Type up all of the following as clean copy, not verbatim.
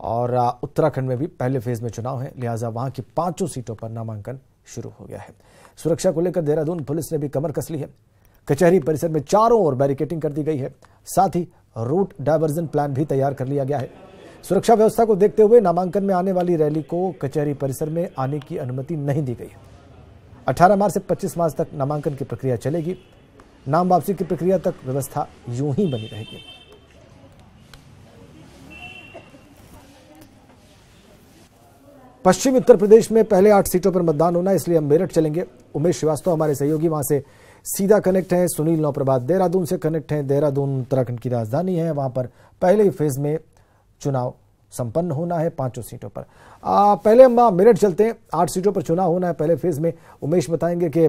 और उत्तराखंड में भी पहले फेज में चुनाव है, लिहाजा वहां की 5 सीटों पर नामांकन शुरू हो गया है। सुरक्षा को लेकर देहरादून पुलिस ने भी कमर कस ली है। कचहरी परिसर में चारों ओर बैरिकेडिंग कर दी गई है, साथ ही रूट डायवर्जन प्लान भी तैयार कर लिया गया है। सुरक्षा व्यवस्था को देखते हुए नामांकन में आने वाली रैली को कचहरी परिसर में आने की अनुमति नहीं दी गई है। 18 मार्च से 25 मार्च तक नामांकन की प्रक्रिया चलेगी। नाम वापसी की प्रक्रिया तक व्यवस्था यूं ही बनी रहेगी। पश्चिमी उत्तर प्रदेश में पहले 8 सीटों पर मतदान होना, इसलिए हम मेरठ चलेंगे। उमेश श्रीवास्तव हमारे सहयोगी वहां से सीधा कनेक्ट है। सुनील नौप्रभात देहरादून से कनेक्ट है। देहरादून उत्तराखंड की राजधानी है, वहां पर पहले ही फेज में चुनाव संपन्न होना है 5 सीटों पर। पहले हम मेरठ चलते हैं। 8 सीटों पर चुनाव होना है पहले फेज में। उमेश बताएंगे कि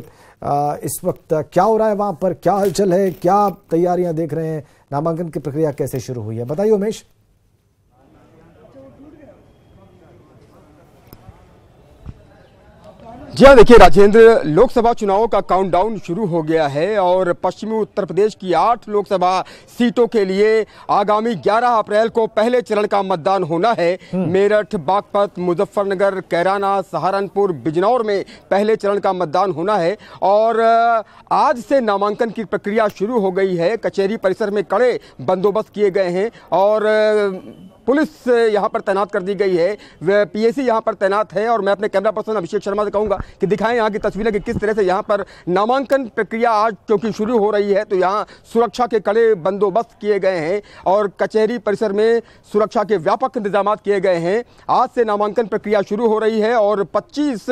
इस वक्त क्या हो रहा है, वहां पर क्या हलचल है, क्या तैयारियां देख रहे हैं, नामांकन की प्रक्रिया कैसे शुरू हुई है, बताइए उमेश। जी हाँ, देखिए राजेंद्र, लोकसभा चुनावों का काउंटडाउन शुरू हो गया है और पश्चिमी उत्तर प्रदेश की 8 लोकसभा सीटों के लिए आगामी 11 अप्रैल को पहले चरण का मतदान होना है। मेरठ, बागपत, मुजफ्फरनगर, कैराना, सहारनपुर, बिजनौर में पहले चरण का मतदान होना है और आज से नामांकन की प्रक्रिया शुरू हो गई है। कचहरी परिसर में कड़े बंदोबस्त किए गए हैं और पुलिस यहाँ पर तैनात कर दी गई है, पीएसी यहाँ पर तैनात है और मैं अपने कैमरा पर्सन अभिषेक शर्मा से कहूँगा कि दिखाएं यहाँ की तस्वीरें कि किस तरह से यहाँ पर नामांकन प्रक्रिया आज क्योंकि शुरू हो रही है तो यहाँ सुरक्षा के कड़े बंदोबस्त किए गए हैं और कचहरी परिसर में सुरक्षा के व्यापक इंतजाम किए गए हैं। आज से नामांकन प्रक्रिया शुरू हो रही है और 25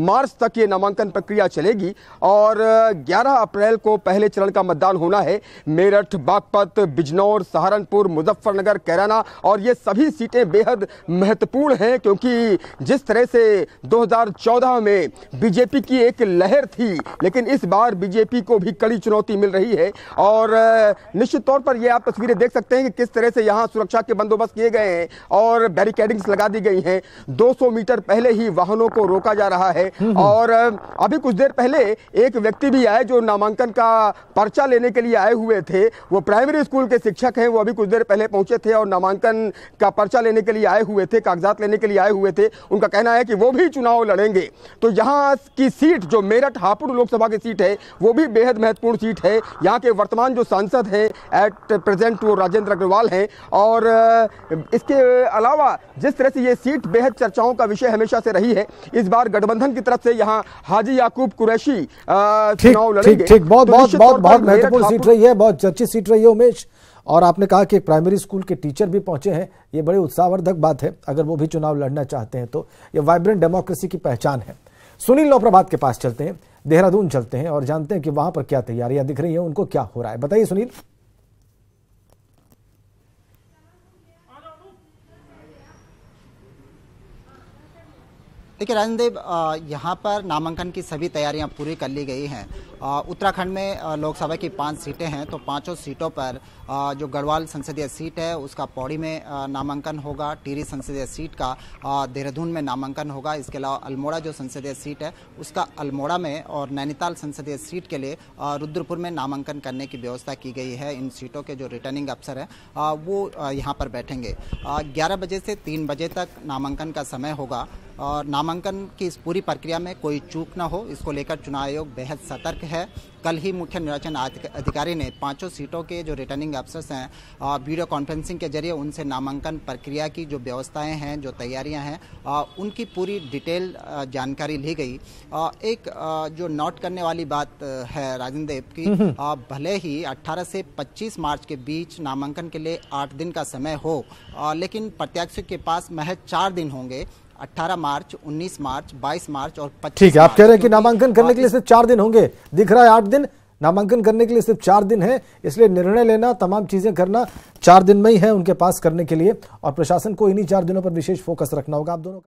मार्च तक ये नामांकन प्रक्रिया चलेगी और 11 अप्रैल को पहले चरण का मतदान होना है। मेरठ, बागपत, बिजनौर, सहारनपुर, मुजफ्फरनगर, कैराना और ये सभी सीटें बेहद महत्वपूर्ण हैं क्योंकि जिस तरह से 2014 में बीजेपी की एक लहर थी, लेकिन इस बार बीजेपी को भी कड़ी चुनौती मिल रही है और निश्चित तौर पर ये आप तस्वीरें देख सकते हैं कि किस तरह से यहाँ सुरक्षा के बंदोबस्त किए गए हैं और बैरिकेडिंग्स लगा दी गई हैं। 200 मीटर पहले ही वाहनों को रोका जा रहा है और अभी कुछ देर पहले एक व्यक्ति भी आए जो नामांकन का पर्चा लेने के लिए आए हुए थे। वो प्राइमरी स्कूल के शिक्षक हैं, वो अभी कुछ देर पहले पहुंचे थे और नामांकन का पर्चा लेने के लिए आए हुए थे, कागजात लेने के लिए आए हुए थे। उनका कहना है कि वो भी चुनाव लड़ेंगे। तो यहाँ की सीट जो मेरठ हापुड़ लोकसभा की सीट है वो भी बेहद महत्वपूर्ण सीट है। यहाँ के वर्तमान जो सांसद हैं एट प्रेजेंट वो राजेंद्र अग्रवाल हैं और इसके अलावा जिस तरह से ये सीट बेहद चर्चाओं का विषय हमेशा से रही है, इस बार गठबंधन की तरफ से यहाँ हाजी याकूब कुरैशी चुनाव लड़ेंगे। बहुत महत्वपूर्ण सीट रही है, बहुत चर्चित सीट रही है उमेश। और आपने कहा कि प्राइमरी स्कूल के टीचर भी पहुंचे हैं, ये बड़ी उत्साहवर्धक बात है। अगर वो भी चुनाव लड़ना चाहते हैं तो ये वाइब्रेंट डेमोक्रेसी की पहचान है। सुनील नौप्रभात के पास चलते हैं, देहरादून चलते हैं और जानते हैं कि वहां पर क्या तैयारियां दिख रही हैं, उनको क्या हो रहा है, बताइए सुनील। देखिए राजनदेव, यहाँ पर नामांकन की सभी तैयारियां पूरी कर ली गई हैं। उत्तराखंड में लोकसभा की 5 सीटें हैं तो 5 सीटों पर जो गढ़वाल संसदीय सीट है उसका पौड़ी में नामांकन होगा, टिहरी संसदीय सीट का देहरादून में नामांकन होगा। इसके अलावा अल्मोड़ा जो संसदीय सीट है उसका अल्मोड़ा में और नैनीताल संसदीय सीट के लिए रुद्रपुर में नामांकन करने की व्यवस्था की गई है। इन सीटों के जो रिटर्निंग अफसर हैं वो यहाँ पर बैठेंगे। 11 बजे से 3 बजे तक नामांकन का समय होगा और नामांकन की इस पूरी प्रक्रिया में कोई चूक ना हो, इसको लेकर चुनाव आयोग बेहद सतर्क है। कल ही मुख्य निर्वाचन अधिकारी ने 5 सीटों के जो रिटर्निंग अफसर्स हैं वीडियो कॉन्फ्रेंसिंग के जरिए उनसे नामांकन प्रक्रिया की जो व्यवस्थाएं हैं, जो तैयारियां हैं, उनकी पूरी डिटेल जानकारी ली गई। एक जो नोट करने वाली बात है राजेंद्र देव की, भले ही 18 से 25 मार्च के बीच नामांकन के लिए 8 दिन का समय हो, लेकिन प्रत्याशियों के पास महज 4 दिन होंगे। 18 मार्च, 19 मार्च, 22 मार्च और 25। ठीक है, आप कह रहे हैं कि नामांकन करने के लिए सिर्फ 4 दिन होंगे, दिख रहा है 8 दिन। नामांकन करने के लिए सिर्फ 4 दिन है, इसलिए निर्णय लेना, तमाम चीजें करना 4 दिन में ही है उनके पास करने के लिए और प्रशासन को इन्हीं 4 दिनों पर विशेष फोकस रखना होगा। आप दोनों